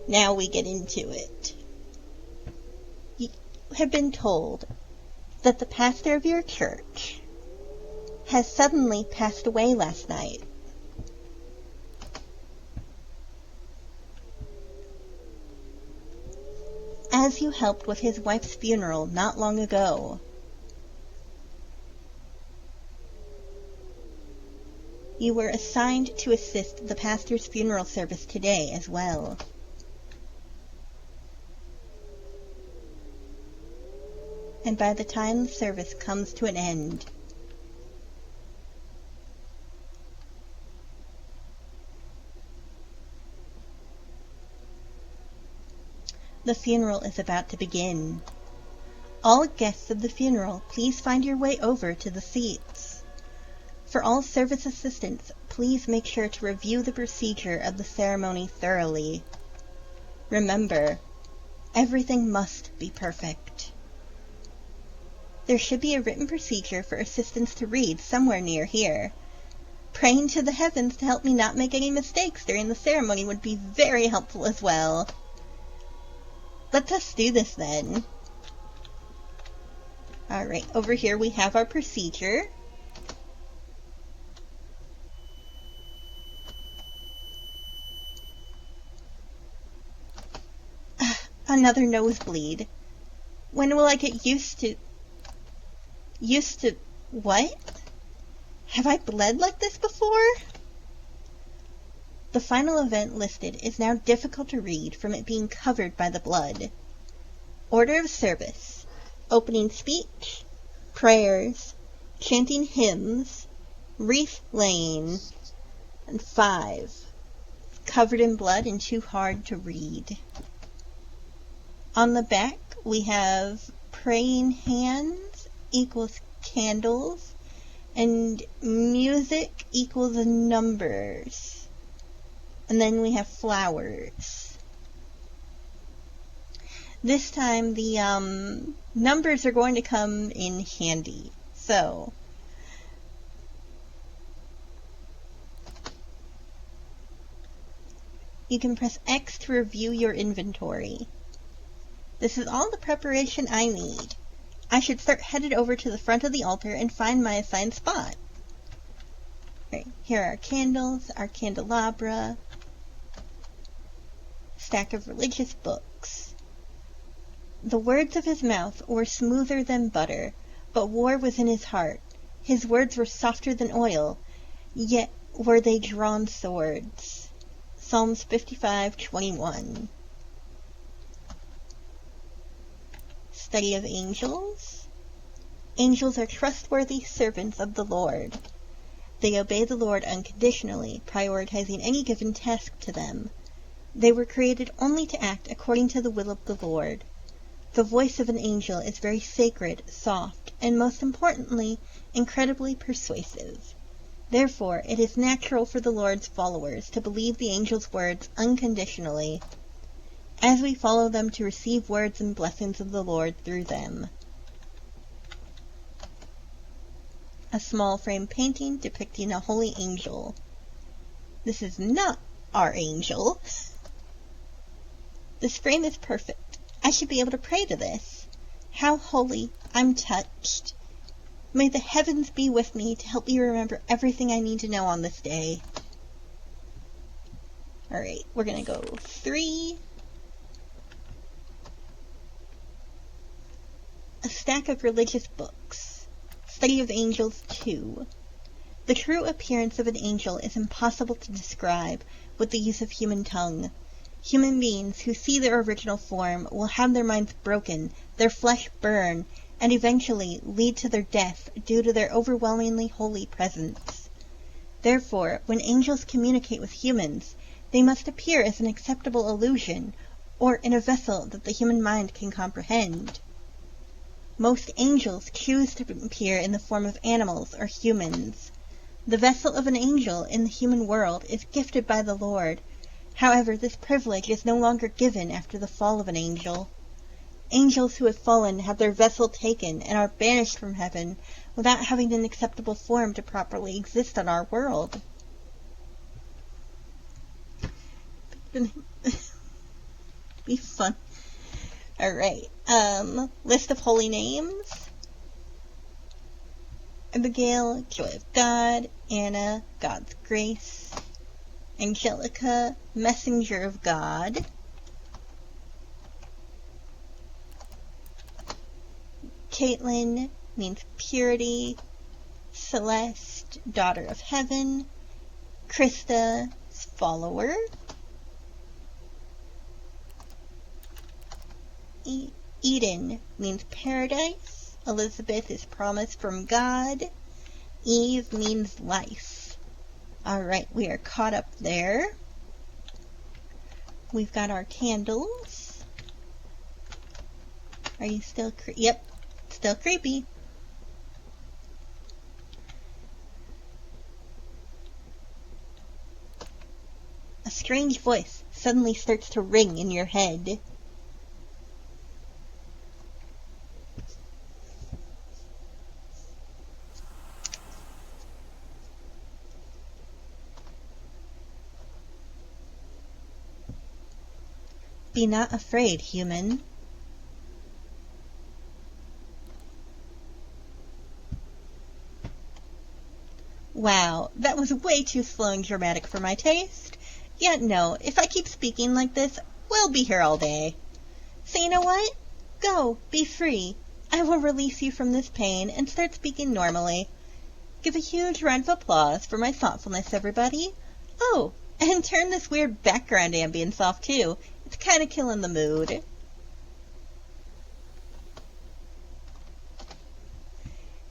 Now we get into it. You have been told that the pastor of your church has suddenly passed away last night. As you helped with his wife's funeral not long ago, you were assigned to assist the pastor's funeral service today as well. And by the time the service comes to an end, the funeral is about to begin. All guests of the funeral, please find your way over to the seats. For all service assistants, please make sure to review the procedure of the ceremony thoroughly. Remember, everything must be perfect. There should be a written procedure for assistants to read somewhere near here. Praying to the heavens to help me not make any mistakes during the ceremony would be very helpful as well. Let us do this then. Alright, over here we have our procedure. Another nosebleed. When will I get used to what? Have I bled like this before? The final event listed is now difficult to read from it being covered by the blood. Order of service: opening speech, prayers, chanting hymns, wreath laying, and 5. Covered in blood and too hard to read. On the back we have praying hands equals candles, and music equals numbers. And then we have flowers. This time the numbers are going to come in handy. So, you can press X to review your inventory. This is all the preparation I need. I should start headed over to the front of the altar and find my assigned spot. Right, here are our candles, our candelabra, stack of religious books. The words of his mouth were smoother than butter, but war was in his heart. His words were softer than oil, yet were they drawn swords. Psalms 55:21. Study of angels. Angels are trustworthy servants of the Lord. They obey the Lord unconditionally, prioritizing any given task to them. They were created only to act according to the will of the Lord. The voice of an angel is very sacred, soft, and most importantly, incredibly persuasive. Therefore, it is natural for the Lord's followers to believe the angel's words unconditionally, as we follow them to receive words and blessings of the Lord through them. A small frame painting depicting a holy angel. This is not our angel. This frame is perfect. I should be able to pray to this. How holy. I'm touched. May the heavens be with me to help me remember everything I need to know on this day. Alright, we're going to go 3. A stack of religious books. Study of angels 2. The true appearance of an angel is impossible to describe with the use of human tongue. Human beings who see their original form will have their minds broken, their flesh burn, and eventually lead to their death due to their overwhelmingly holy presence. Therefore, when angels communicate with humans, they must appear as an acceptable illusion, or in a vessel that the human mind can comprehend. Most angels choose to appear in the form of animals or humans. The vessel of an angel in the human world is gifted by the Lord. However, this privilege is no longer given after the fall of an angel. Angels who have fallen have their vessel taken and are banished from heaven without having an acceptable form to properly exist on our world. Be fun. Alright, list of holy names. Abigail, Joy of God. Anna, God's Grace. Angelica, Messenger of God. Caitlin means purity. Celeste, Daughter of Heaven. Krista, follower. Eden means paradise. Elizabeth is promise from God. Eve means life. Alright, we are caught up there. We've got our candles. Are you still yep, still creepy. A strange voice suddenly starts to ring in your head. Be not afraid, human. Wow, that was way too slow and dramatic for my taste. Yeah, no, if I keep speaking like this, we'll be here all day. So you know what? Go, be free. I will release you from this pain and start speaking normally. Give a huge round of applause for my thoughtfulness, everybody. Oh, and turn this weird background ambience off too. It's kind of killing the mood.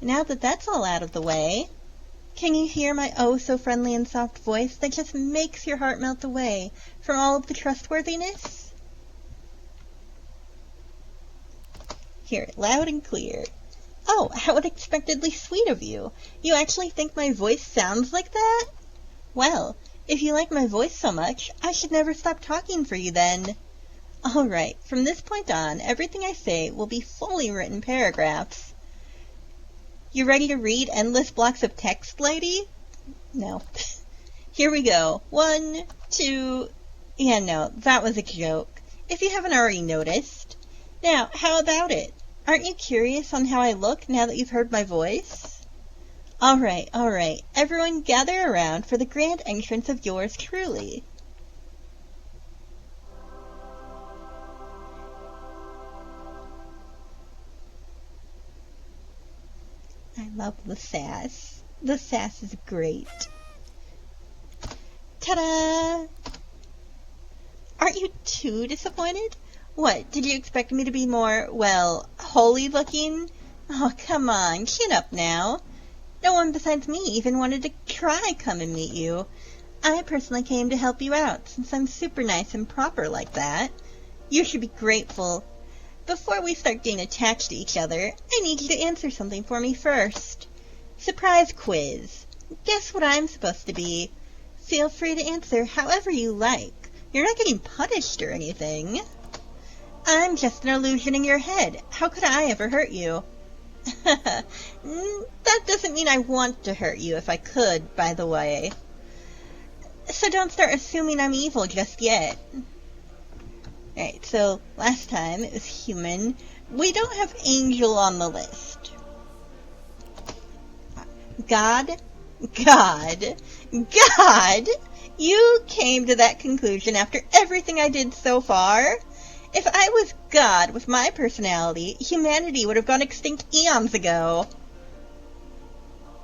Now that that's all out of the way, can you hear my oh so friendly and soft voice that just makes your heart melt away from all of the trustworthiness? Hear it loud and clear. Oh, how unexpectedly sweet of you. You actually think my voice sounds like that? Well, if you like my voice so much, I should never stop talking for you then. Alright, from this point on, everything I say will be fully written paragraphs. You ready to read endless blocks of text, lady? No. Here we go. 1, 2... Yeah, no, that was a joke. If you haven't already noticed. Now, how about it? Aren't you curious on how I look now that you've heard my voice? Alright. Everyone gather around for the grand entrance of yours truly. I love the sass. The sass is great. Ta-da! Aren't you too disappointed? What, did you expect me to be more, well, holy looking? Oh, come on, chin up now. No one besides me even wanted to try come and meet you. I personally came to help you out, since I'm super nice and proper like that. You should be grateful. Before we start getting attached to each other, I need you to answer something for me first. Surprise quiz. Guess what I'm supposed to be. Feel free to answer however you like. You're not getting punished or anything. I'm just an illusion in your head. How could I ever hurt you? That doesn't mean I want to hurt you if I could, by the way. So don't start assuming I'm evil just yet. Alright, so last time it was human. We don't have angel on the list. God? You came to that conclusion after everything I did so far? If I was God with my personality, humanity would have gone extinct eons ago.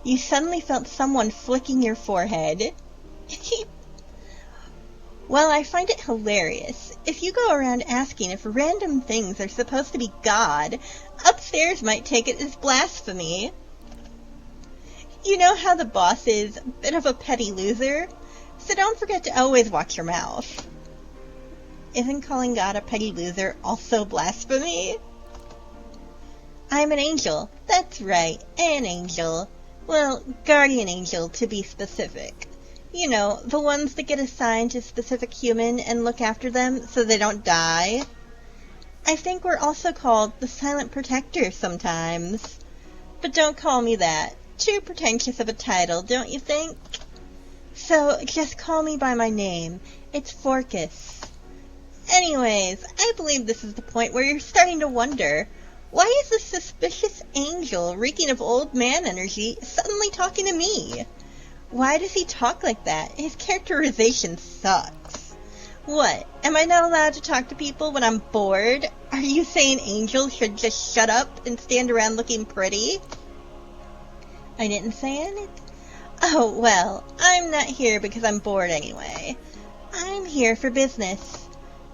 You suddenly felt someone flicking your forehead. Well, I find it hilarious. If you go around asking if random things are supposed to be God, upstairs might take it as blasphemy. You know how the boss is a bit of a petty loser? So don't forget to always watch your mouth. Isn't calling God a petty loser also blasphemy? I'm an angel. That's right, an angel. Well, guardian angel to be specific. You know, the ones that get assigned to a specific human and look after them so they don't die. I think we're also called the silent protector sometimes. But don't call me that. Too pretentious of a title, don't you think? So, just call me by my name. It's Forcus. Anyways, I believe this is the point where you're starting to wonder, why is this suspicious angel reeking of old man energy suddenly talking to me? Why does he talk like that? His characterization sucks. What, am I not allowed to talk to people when I'm bored? Are you saying angels should just shut up and stand around looking pretty? I didn't say anything. Oh, well, I'm not here because I'm bored anyway. I'm here for business.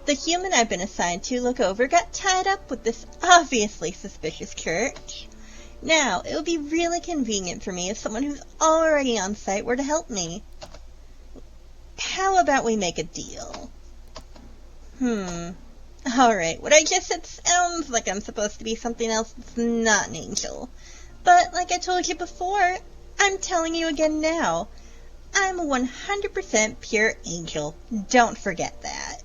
The human I've been assigned to look over got tied up with this obviously suspicious church. Now, it would be really convenient for me if someone who's already on site were to help me. How about we make a deal? Alright, what I just said sounds like I'm supposed to be something else that's not an angel. But, like I told you before, I'm telling you again now. I'm a 100% pure angel. Don't forget that.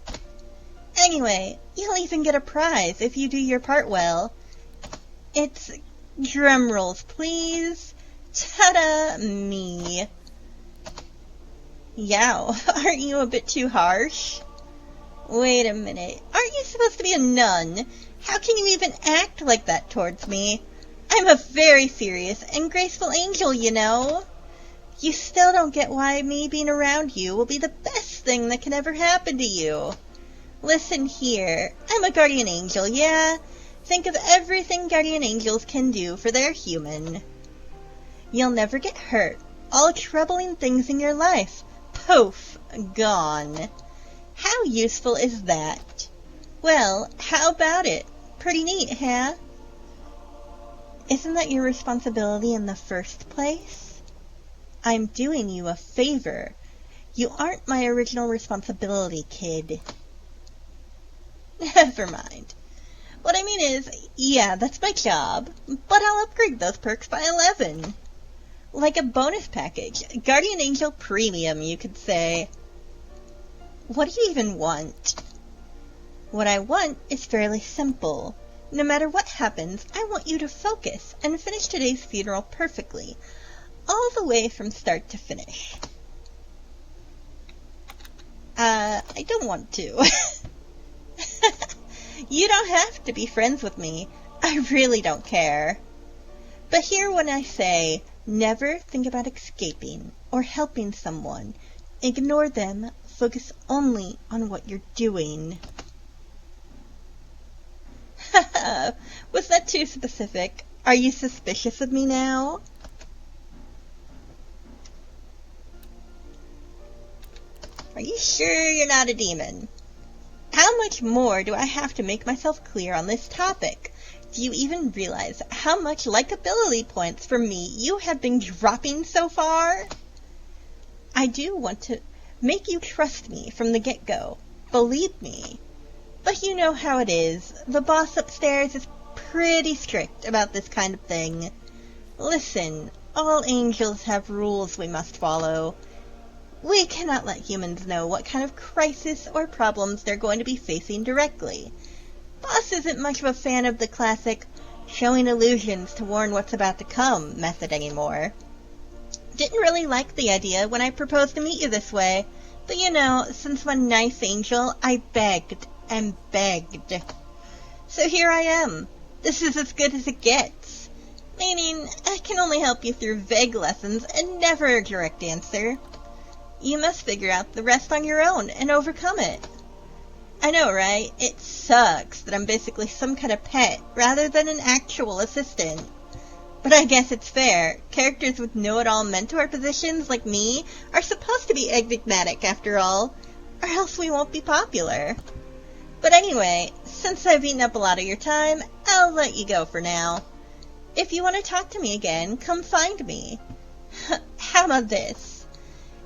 Anyway, you'll even get a prize if you do your part well. It's, drum rolls please, ta-da, me. Yow, aren't you a bit too harsh? Wait a minute, aren't you supposed to be a nun? How can you even act like that towards me? I'm a very serious and graceful angel, you know. You still don't get why me being around you will be the best thing that can ever happen to you. Listen here, I'm a guardian angel, yeah? Think of everything guardian angels can do for their human. You'll never get hurt. All troubling things in your life, poof, gone. How useful is that? Well, how about it? Pretty neat, huh? Isn't that your responsibility in the first place? I'm doing you a favor. You aren't my original responsibility, kid. Never mind. What I mean is, yeah, that's my job, but I'll upgrade those perks by 11. Like a bonus package, Guardian Angel Premium, you could say. What do you even want? What I want is fairly simple. No matter what happens, I want you to focus and finish today's funeral perfectly, all the way from start to finish. I don't want to. You don't have to be friends with me. I really don't care. But hear when I say, never think about escaping or helping someone. Ignore them. Focus only on what you're doing. Was that too specific? Are you suspicious of me now? Are you sure you're not a demon? How much more do I have to make myself clear on this topic? Do you even realize how much likability points for me you have been dropping so far? I do want to make you trust me from the get-go. Believe me. But you know how it is. The boss upstairs is pretty strict about this kind of thing. Listen, all angels have rules we must follow. We cannot let humans know what kind of crisis or problems they're going to be facing directly. Boss isn't much of a fan of the classic showing illusions to warn what's about to come method anymore. Didn't really like the idea when I proposed to meet you this way, but you know, since I'm a nice angel, I begged and begged. So here I am. This is as good as it gets. Meaning, I can only help you through vague lessons and never a direct answer. You must figure out the rest on your own and overcome it. I know, right? It sucks that I'm basically some kind of pet rather than an actual assistant. But I guess it's fair. Characters with know-it-all mentor positions like me are supposed to be enigmatic after all, or else we won't be popular. But anyway, since I've eaten up a lot of your time, I'll let you go for now. If you want to talk to me again, come find me. How about this?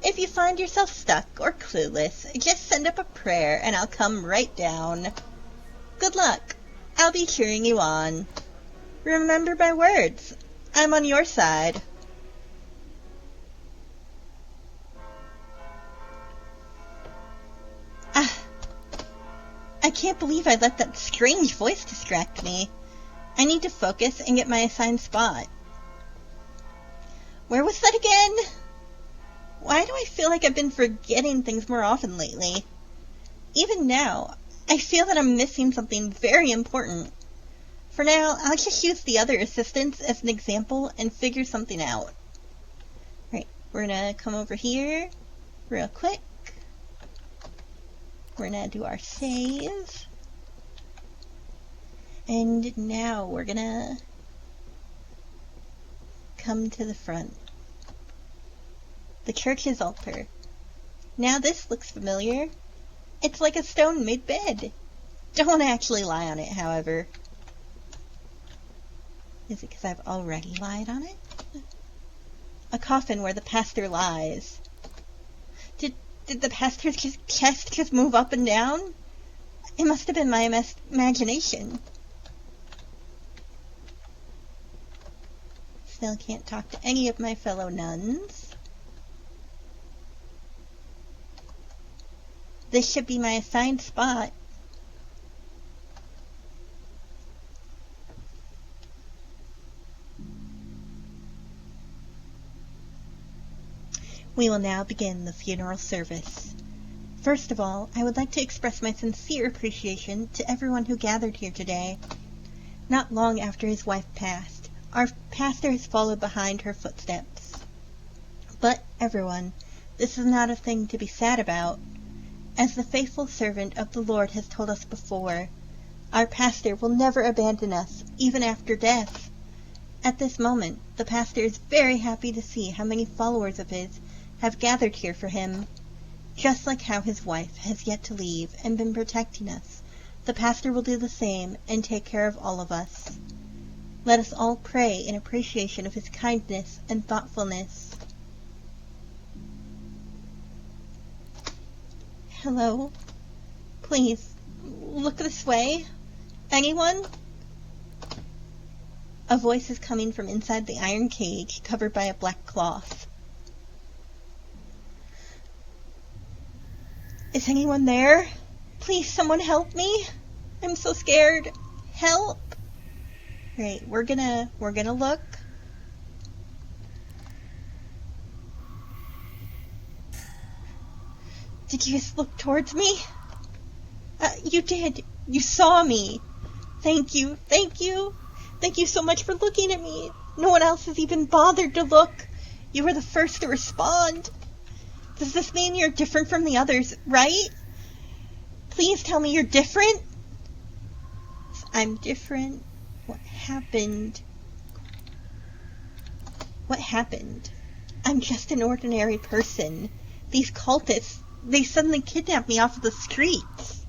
If you find yourself stuck or clueless, just send up a prayer and I'll come right down. Good luck. I'll be cheering you on. Remember my words. I'm on your side. I can't believe I let that strange voice distract me. I need to focus and get my assigned spot. Where was that again? Why do I feel like I've been forgetting things more often lately? Even now, I feel that I'm missing something very important. For now, I'll just use the other assistants as an example and figure something out. Right, we're gonna come over here real quick. We're gonna do our save. And now we're gonna come to the front. The church's altar. Now this looks familiar. It's like a stone-made bed. Don't actually lie on it, however. Is it because I've already lied on it? A coffin where the pastor lies. Did the pastor's chest just move up and down? It must have been my imagination. Still can't talk to any of my fellow nuns. This should be my assigned spot. We will now begin the funeral service. First of all, I would like to express my sincere appreciation to everyone who gathered here today. Not long after his wife passed, our pastor has followed behind her footsteps. But, everyone, this is not a thing to be sad about. As the faithful servant of the Lord has told us before, our pastor will never abandon us, even after death. At this moment, the pastor is very happy to see how many followers of his have gathered here for him. Just like how his wife has yet to leave and been protecting us, the pastor will do the same and take care of all of us. Let us all pray in appreciation of his kindness and thoughtfulness. Hello? Please, look this way. Anyone? A voice is coming from inside the iron cage, covered by a black cloth. Is anyone there? Please, someone help me. I'm so scared. Help. Right, we're gonna look. Did you just look towards me? You did. You saw me. Thank you. Thank you. Thank you so much for looking at me. No one else has even bothered to look. You were the first to respond. Does this mean you're different from the others, right? Please tell me you're different. I'm different. What happened? What happened? I'm just an ordinary person. These cultists, they suddenly kidnapped me off of the streets.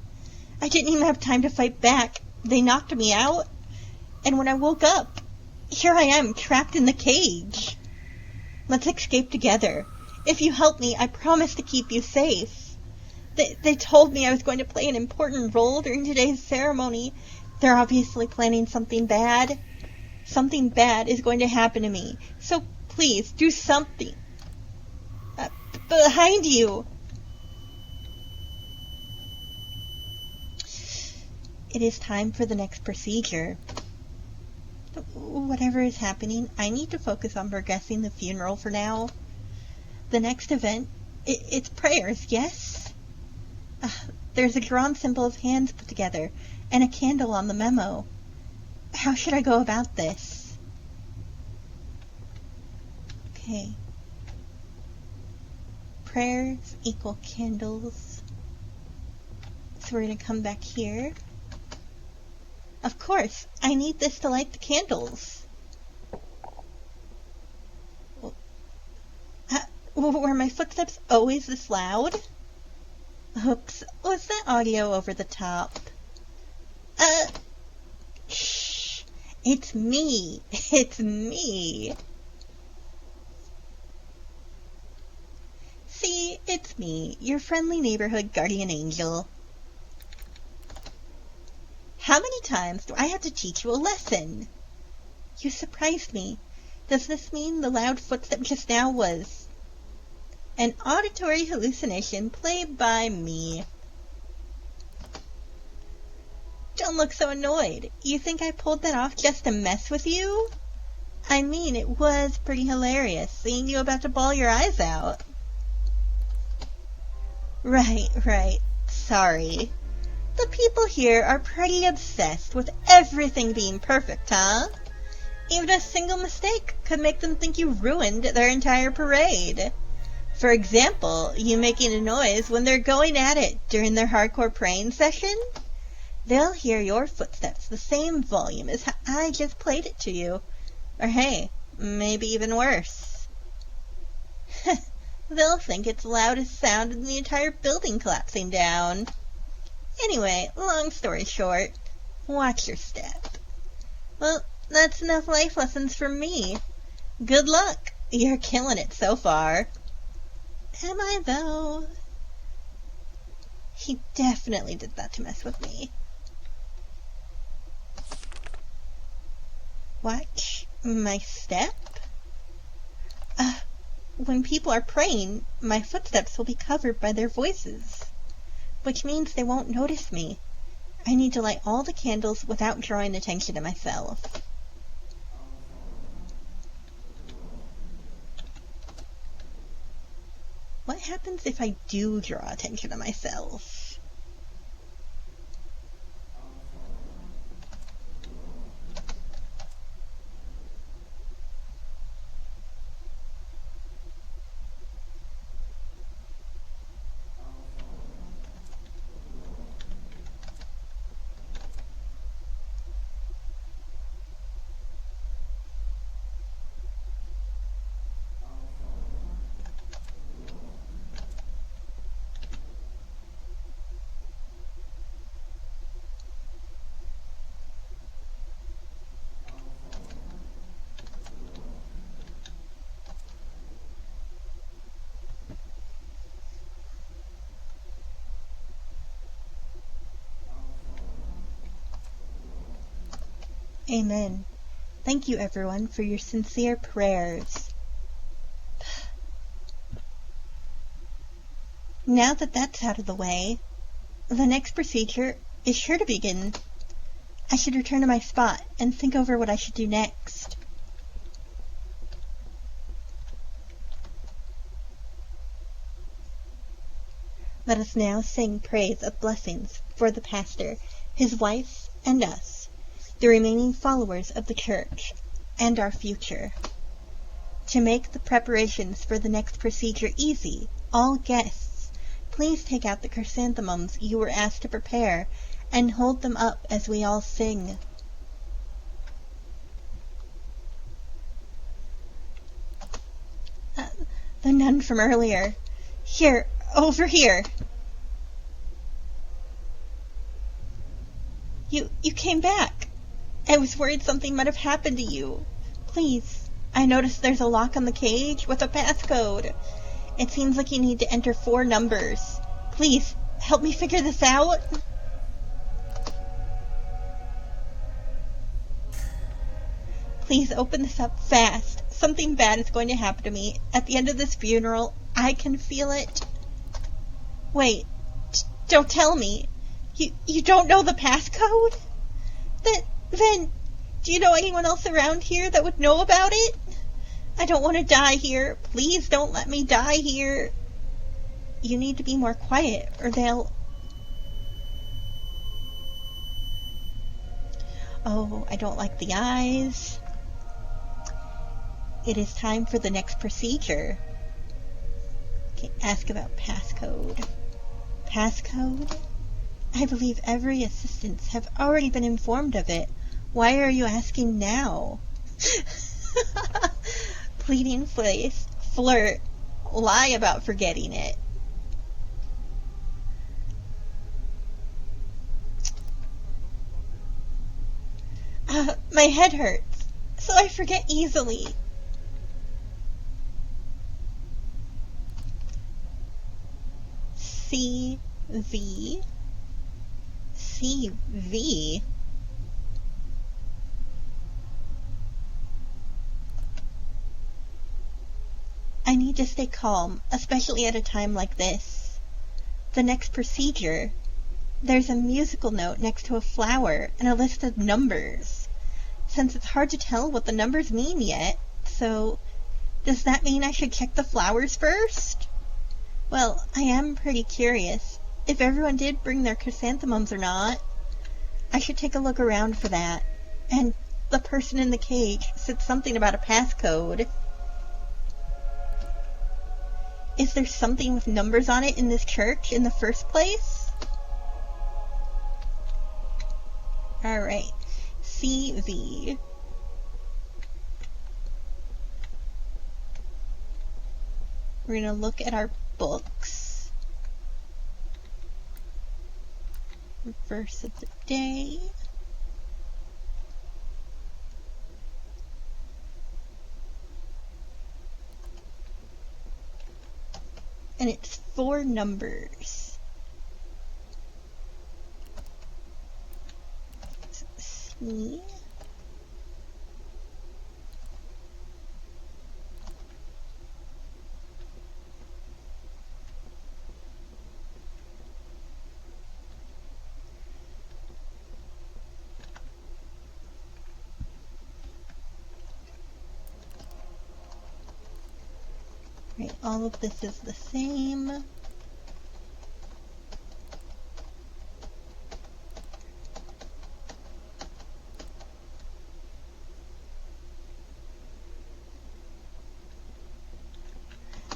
I didn't even have time to fight back. They knocked me out. And when I woke up, here I am, trapped in the cage. Let's escape together. If you help me, I promise to keep you safe. They told me I was going to play an important role during today's ceremony. They're obviously planning something bad. Something bad is going to happen to me. So please, do something. Behind you. It is time for the next procedure. Whatever is happening, I need to focus on progressing the funeral for now. The next event, it's prayers, yes? There's a drawn symbol of hands put together, and a candle on the memo. How should I go about this? Okay. Prayers equal candles. So we're going to come back here. Of course, I need this to light the candles. Were my footsteps always this loud? Oops, was that audio over the top? Shh. It's me. It's me. See, it's me, your friendly neighborhood guardian angel. How many times do I have to teach you a lesson? You surprised me. Does this mean the loud footstep just now was an auditory hallucination played by me? Don't look so annoyed. You think I pulled that off just to mess with you? I mean, it was pretty hilarious, seeing you about to bawl your eyes out. Right. Sorry. The people here are pretty obsessed with everything being perfect, huh? Even a single mistake could make them think you ruined their entire parade. For example, you making a noise when they're going at it during their hardcore praying session. They'll hear your footsteps the same volume as how I just played it to you. Or hey, maybe even worse. They'll think it's the loudest sound in the entire building collapsing down. Anyway, long story short, watch your step. Well, that's enough life lessons from me. Good luck. You're killing it so far. Am I, though? He definitely did that to mess with me. Watch my step? When people are praying, my footsteps will be covered by their voices, which means they won't notice me. I need to light all the candles without drawing attention to myself. What happens if I do draw attention to myself? Amen. Thank you, everyone, for your sincere prayers. Now that that's out of the way, the next procedure is sure to begin. I should return to my spot and think over what I should do next. Let us now sing praise of blessings for the pastor, his wife, and us, the remaining followers of the church, and our future. To make the preparations for the next procedure easy, all guests, please take out the chrysanthemums you were asked to prepare and hold them up as we all sing. The nun from earlier. Here, over here. You came back. I was worried something might have happened to you. Please, I noticed there's a lock on the cage with a passcode. It seems like you need to enter 4 numbers. Please, help me figure this out. Please open this up fast. Something bad is going to happen to me. At the end of this funeral, I can feel it. Wait, don't tell me. You don't know the passcode? Then, do you know anyone else around here that would know about it? I don't want to die here. Please don't let me die here. You need to be more quiet, or they'll... Oh, I don't like the eyes. It is time for the next procedure. Okay, ask about passcode. Passcode? I believe every assistants have already been informed of it. Why are you asking now? Pleading face, flirt, lie about forgetting it. My head hurts, so I forget easily. CV. I need to stay calm, especially at a time like this. The next procedure. There's a musical note next to a flower and a list of numbers. Since it's hard to tell what the numbers mean yet, so does that mean I should check the flowers first? Well, I am pretty curious. if everyone did bring their chrysanthemums or not. I should take a look around for that. And the person in the cage said something about a passcode. Is there something with numbers on it in this church in the first place? Alright. CV. We're going to look at our books. Verse of the day. And it's 4 numbers. Let's see. Right, all of this is the same.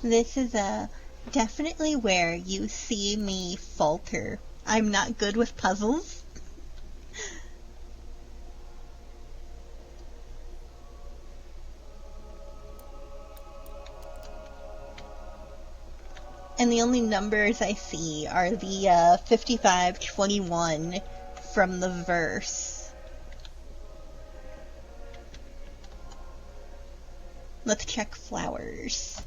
This is definitely where you see me falter. I'm not good with puzzles. And the only numbers I see are the 5521 from the verse. Let's check flowers.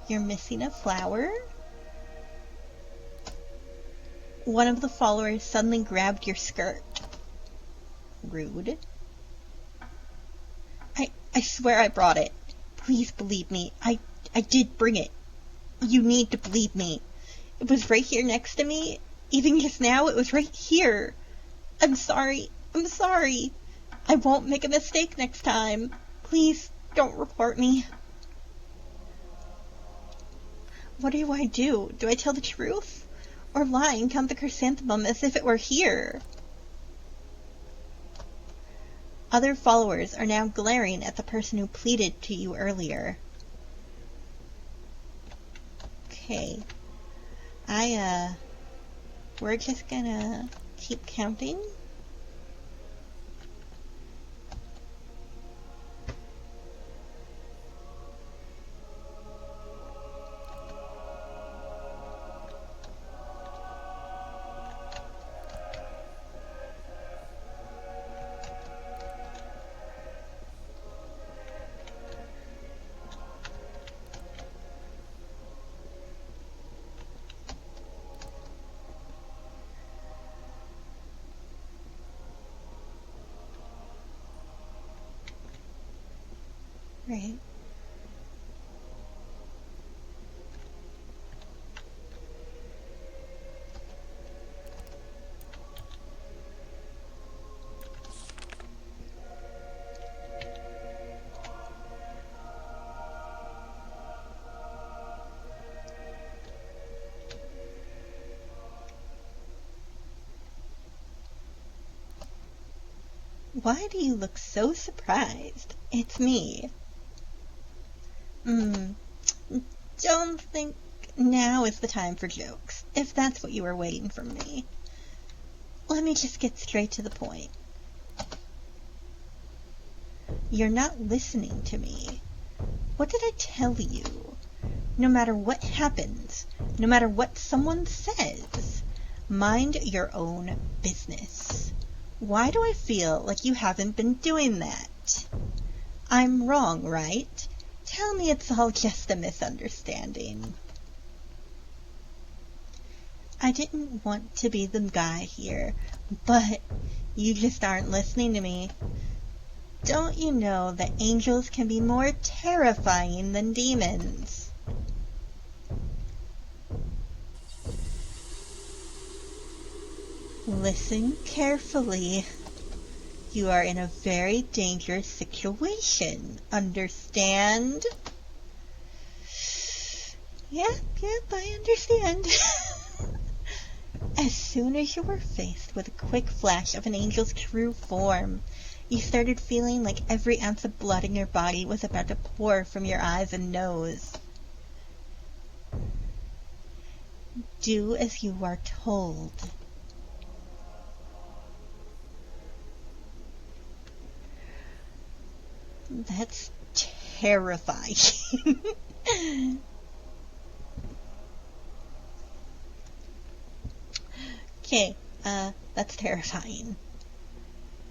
You're missing a flower. One of the followers suddenly grabbed your skirt. Rude. I swear I brought it. Please believe me. I did bring it. You need to believe me. It was right here next to me. Even just now, it was right here. I'm sorry. I'm sorry. I won't make a mistake next time. Please don't report me. What do I do? Do I tell the truth? Or lie and count the chrysanthemum as if it were here? Other followers are now glaring at the person who pleaded to you earlier. Okay. We're just gonna keep counting. Right. Why do you look so surprised? It's me. Don't think now is the time for jokes, if that's what you were waiting from me. Let me just get straight to the point. You're not listening to me. What did I tell you? No matter what happens, no matter what someone says, mind your own business. Why do I feel like you haven't been doing that? I'm wrong, right? Tell me it's all just a misunderstanding. I didn't want to be the guy here, but you just aren't listening to me. Don't you know that angels can be more terrifying than demons? Listen carefully. You are in a very dangerous situation. Understand? Yep, I understand. As soon as you were faced with a quick flash of an angel's true form, you started feeling like every ounce of blood in your body was about to pour from your eyes and nose. Do as you are told. That's terrifying. Okay, that's terrifying.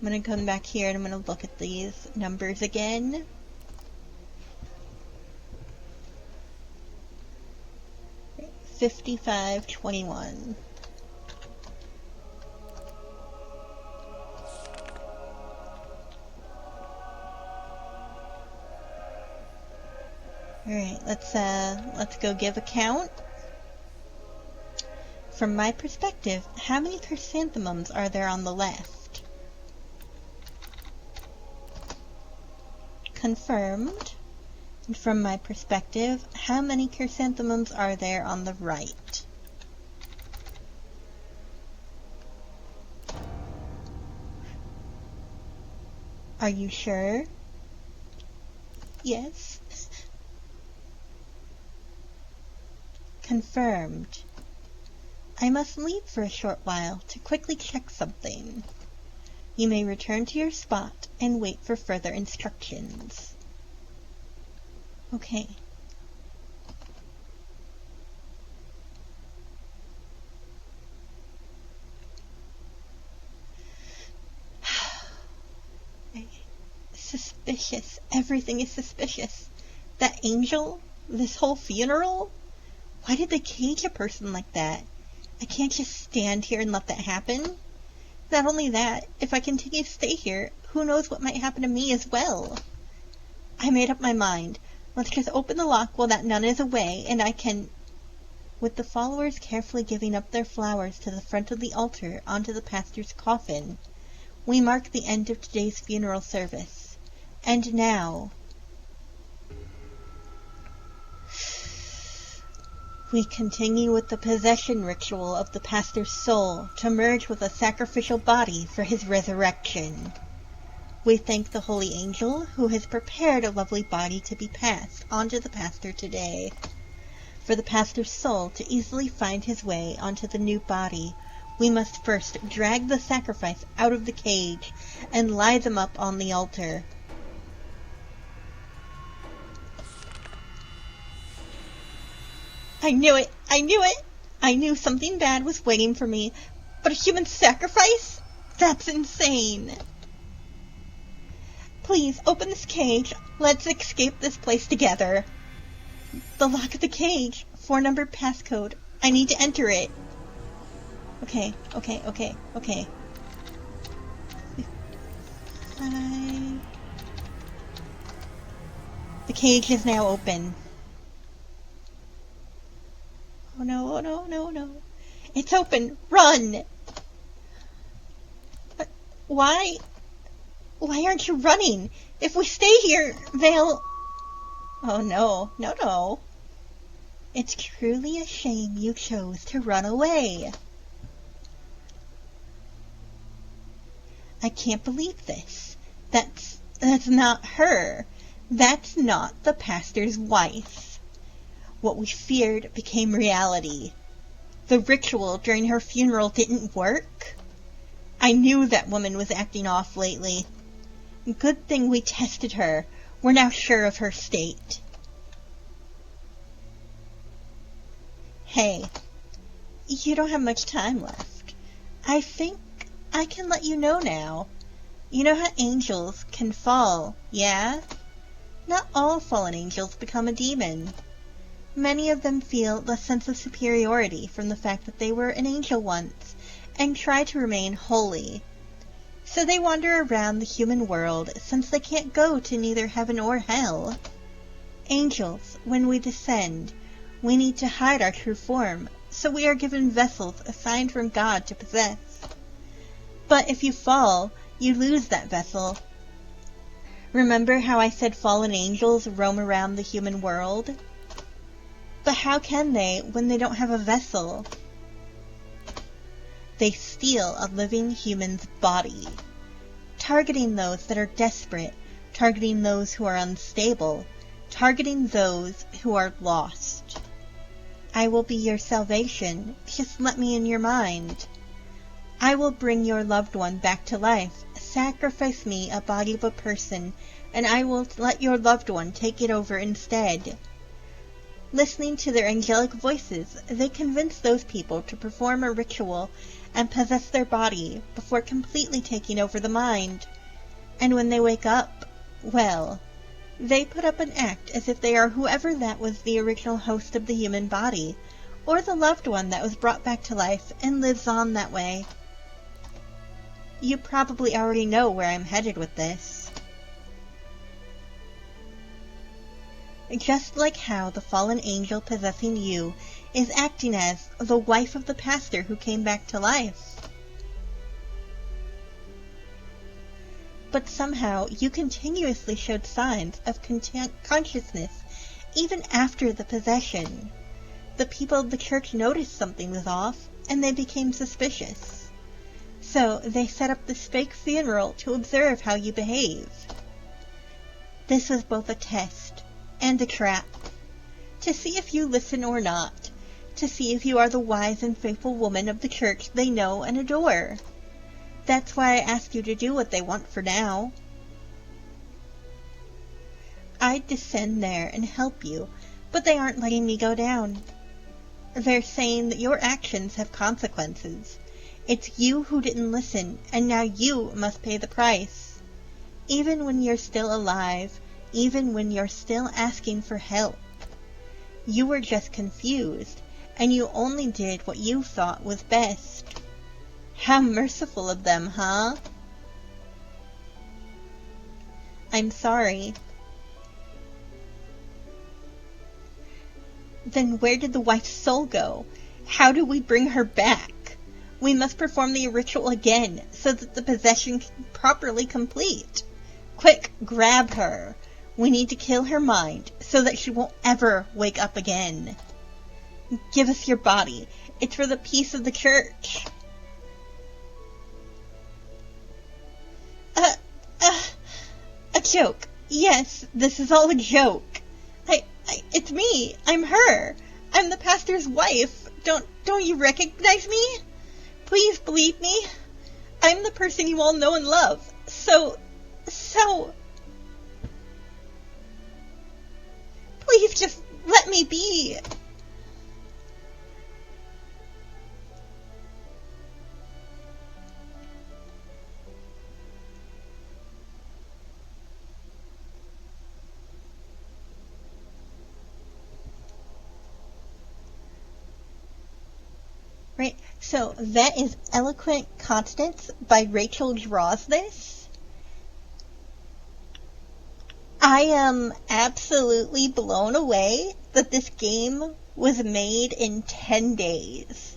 I'm gonna come back here and I'm gonna look at these numbers again. $55.21. Alright, let's go give a count. From my perspective, how many chrysanthemums are there on the left? Confirmed. And from my perspective, how many chrysanthemums are there on the right? Are you sure? Yes. Confirmed. I must leave for a short while to quickly check something. You may return to your spot and wait for further instructions. Okay. Suspicious. Everything is suspicious. That angel? This whole funeral? Why did they cage a person like that? I can't just stand here and let that happen. Not only that, if I continue to stay here, who knows what might happen to me as well. I made up my mind. Let's just open the lock while that nun is away, and I can... With the followers carefully giving up their flowers to the front of the altar onto the pastor's coffin, we mark the end of today's funeral service. And now... we continue with the possession ritual of the pastor's soul to merge with a sacrificial body for his resurrection. We thank the holy angel who has prepared a lovely body to be passed onto the pastor today. For the pastor's soul to easily find his way onto the new body, we must first drag the sacrifice out of the cage and lie them up on the altar. I knew it! I knew it! I knew something bad was waiting for me, but a human sacrifice? That's insane! Please, open this cage. Let's escape this place together. The lock of the cage. 4-numbered passcode. I need to enter it. Okay. The cage is now open. Oh no. It's open. Run! But why? Why aren't you running? If we stay here, they'll... Oh no. It's truly a shame you chose to run away. I can't believe this. That's not her. That's not the pastor's wife. What we feared became reality. The ritual during her funeral didn't work. I knew that woman was acting off lately. Good thing we tested her. We're now sure of her state. Hey, you don't have much time left. I think I can let you know now. You know how angels can fall, yeah? Not all fallen angels become a demon. Many of them feel the sense of superiority from the fact that they were an angel once, and try to remain holy. So they wander around the human world, since they can't go to neither heaven or hell. Angels, when we descend, we need to hide our true form, so we are given vessels assigned from God to possess. But if you fall, you lose that vessel. Remember how I said fallen angels roam around the human world? But how can they when they don't have a vessel? They steal a living human's body, targeting those that are desperate, targeting those who are unstable, targeting those who are lost. I will be your salvation. Just let me in your mind. I will bring your loved one back to life. Sacrifice me a body of a person, and I will let your loved one take it over instead. Listening to their angelic voices, they convince those people to perform a ritual and possess their body before completely taking over the mind. And when they wake up, well, they put up an act as if they are whoever that was the original host of the human body, or the loved one that was brought back to life and lives on that way. You probably already know where I'm headed with this. Just like how the fallen angel possessing you is acting as the wife of the pastor who came back to life. But somehow you continuously showed signs of consciousness even after the possession. The people of the church noticed something was off, and they became suspicious. So they set up this fake funeral to observe how you behaved. This was both a test and a trap, to see if you listen or not, to see if you are the wise and faithful woman of the church they know and adore. That's why I ask you to do what they want for now. I'd descend there and help you, but they aren't letting me go down. They're saying that your actions have consequences. It's you who didn't listen, and now you must pay the price. Even when you're still alive, even when you're still asking for help. You were just confused, and you only did what you thought was best. How merciful of them, huh? I'm sorry. Then where did the wife's soul go? How do we bring her back? We must perform the ritual again, so that the possession can properly complete. Quick, grab her. We need to kill her mind, so that she won't ever wake up again. Give us your body. It's for the peace of the church. A joke. Yes, this is all a joke. It's me. I'm her. I'm the pastor's wife. Don't you recognize me? Please believe me. I'm the person you all know and love. So... Please just let me be. Right, so that is Eloquent Countenance by Rachel Draws This. I am absolutely blown away that this game was made in 10 days.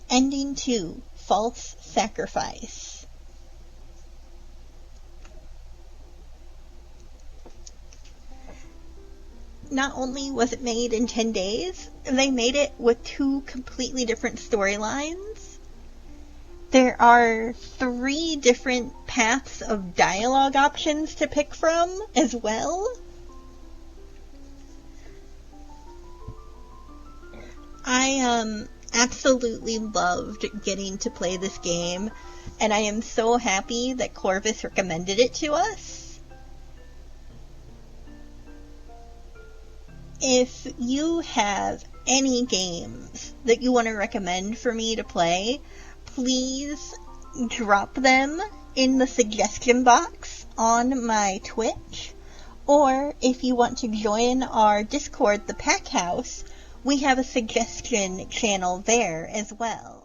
Ending 2, False Sacrifice. Not only was it made in 10 days, they made it with 2 completely different storylines. There are 3 different paths of dialogue options to pick from as well. I absolutely loved getting to play this game, and I am so happy that Corvus recommended it to us. If you have any games that you want to recommend for me to play, please drop them in the suggestion box on my Twitch. Or if you want to join our Discord, the Pack House, we have a suggestion channel there as well.